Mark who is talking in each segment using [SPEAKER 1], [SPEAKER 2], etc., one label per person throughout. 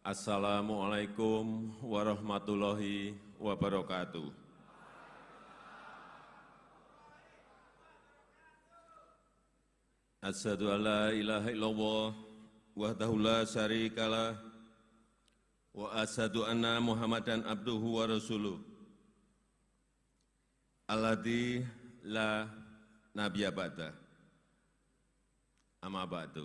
[SPEAKER 1] Assalamualaikum warahmatullahi wabarakatuh. Asyhadu an la ilaha illallah wahdahu la syarikalah wa asyhadu anna Muhammadan abduhu wa rasuluh. Alladzi la nabiyya ba'da. Amma ba'du.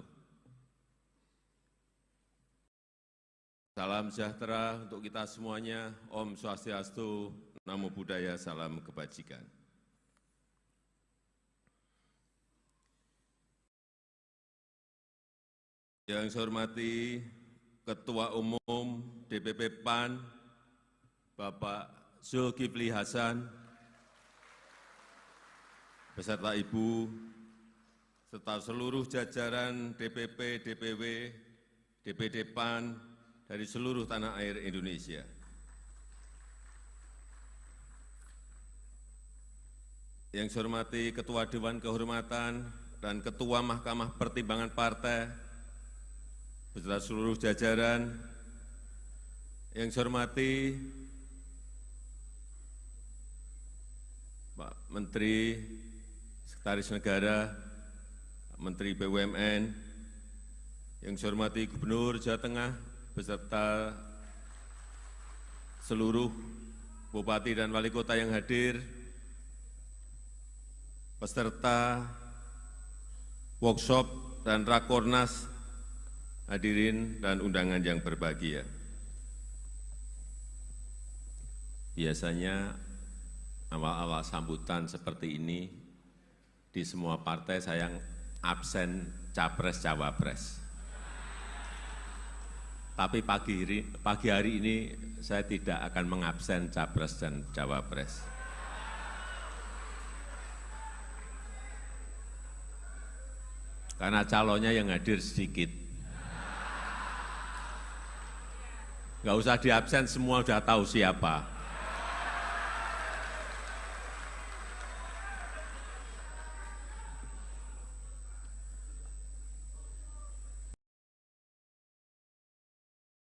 [SPEAKER 1] Salam sejahtera untuk kita semuanya. Om Swastiastu, Namo Buddhaya, salam kebajikan. Yang saya hormati Ketua Umum DPP PAN, Bapak Zulkifli Hasan, beserta Ibu, serta seluruh jajaran DPP, DPW, DPD PAN dari seluruh tanah air Indonesia. Yang saya hormati Ketua Dewan Kehormatan dan Ketua Mahkamah Pertimbangan Partai, beserta seluruh jajaran. Yang saya hormati Pak Menteri, Sekretaris Negara, Pak Menteri BUMN, yang saya hormati Gubernur Jawa Tengah, beserta seluruh Bupati dan Wali Kota yang hadir, peserta workshop dan Rakornas, hadirin dan undangan yang berbahagia. Biasanya awal-awal sambutan seperti ini di semua partai saya absen capres-cawapres. Tapi pagi hari ini saya tidak akan mengabsen capres dan cawapres. Karena calonnya yang hadir sedikit. Nggak usah diabsen, semua sudah tahu siapa.